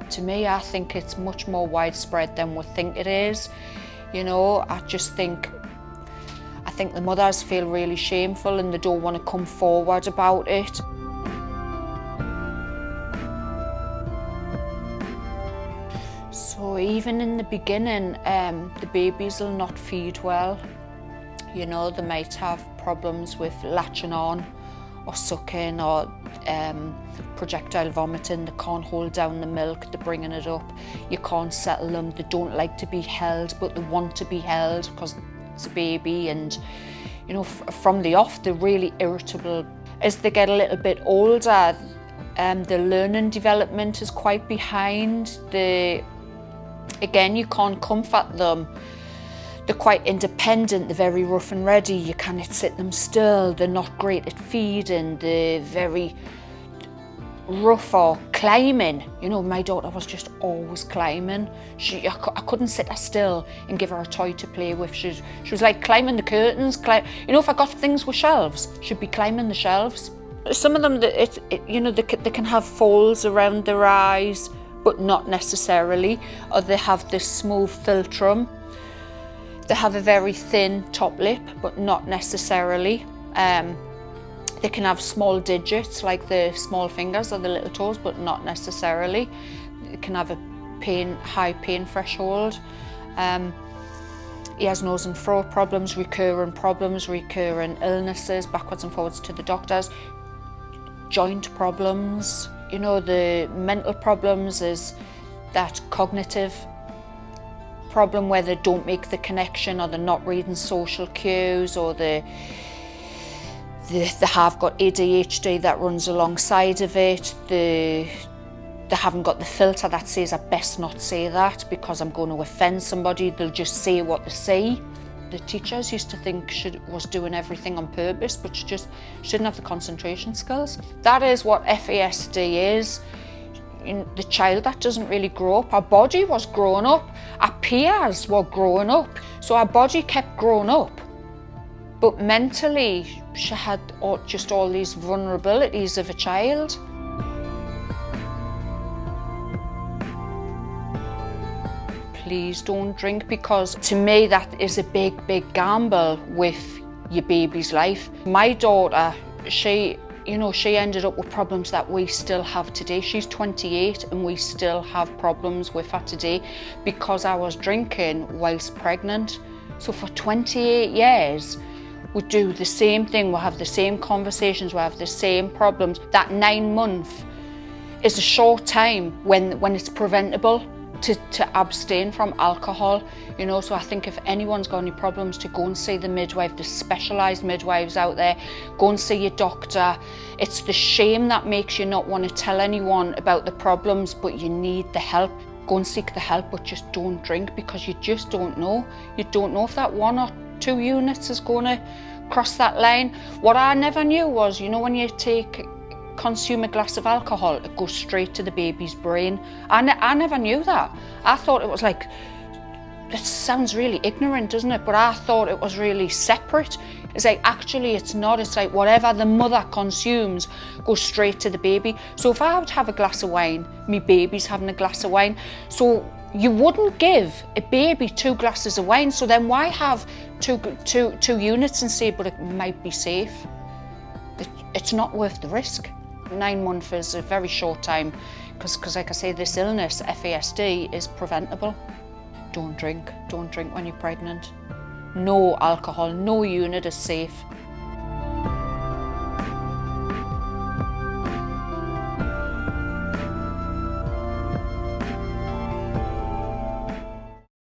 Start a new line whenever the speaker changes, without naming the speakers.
To me, I think it's much more widespread than we think it is. You know, I think the mothers feel really shameful and they don't want to come forward about it. So even in the beginning, the babies will not feed well. You know, they might have problems with latching on or sucking or projectile vomiting. They can't hold down the milk, they're bringing it up. You can't settle them, they don't like to be held, but they want to be held because it's a baby. And, you know, from the off, they're really irritable. As they get a little bit older, the learning development is quite behind. Again, you can't comfort them. They're quite independent, they're very rough and ready, you cannot sit them still, they're not great at feeding, they're very rough or climbing. You know, my daughter was just always climbing. I couldn't sit her still and give her a toy to play with. She was like climbing the curtains. You know, if I got things with shelves, she'd be climbing the shelves. Some of them, you know, they can have folds around their eyes, but not necessarily, or they have this smooth philtrum. They have a very thin top lip, but not necessarily. They can have small digits, like the small fingers or the little toes, but not necessarily. They can have a high pain threshold. He has nose and throat problems, recurring illnesses, backwards and forwards to the doctors. Joint problems. You know, the mental problems is that cognitive problem where they don't make the connection, or they're not reading social cues, or they have got ADHD that runs alongside of it. They haven't got the filter that says I best not say that because I'm going to offend somebody. They'll just say what they see. The teachers used to think she was doing everything on purpose, but she didn't have the concentration skills. That is what FASD is. The child that doesn't really grow up. Our body was growing up, our peers were growing up, so our body kept growing up. But mentally, she had just all these vulnerabilities of a child. Please don't drink, because to me that is a big, big gamble with your baby's life. My daughter, she ended up with problems that we still have today. She's 28 and we still have problems with her today because I was drinking whilst pregnant. So for 28 years, we do the same thing, we have the same conversations, we have the same problems. That 9 months is a short time when it's preventable to abstain from alcohol, you know. So I think if anyone's got any problems, to go and see the midwife. There's specialised midwives out there. Go and see your doctor. It's the shame that makes you not want to tell anyone about the problems, but you need the help. Go and seek the help, but just don't drink, because you just don't know. You don't know if that 1 or 2 units is going to cross that line. What I never knew was, you know, when you consume a glass of alcohol, it goes straight to the baby's brain. I never knew that. I thought it was like, it sounds really ignorant, doesn't it? But I thought it was really separate. It's like, actually it's not. It's like whatever the mother consumes goes straight to the baby. So if I would have a glass of wine, my baby's having a glass of wine. So you wouldn't give a baby 2 glasses of wine. So then why have two units and say, but it might be safe? It's not worth the risk. 9 months is a very short time because like I say, this illness, FASD, is preventable. Don't drink when you're pregnant. No alcohol, no unit is safe.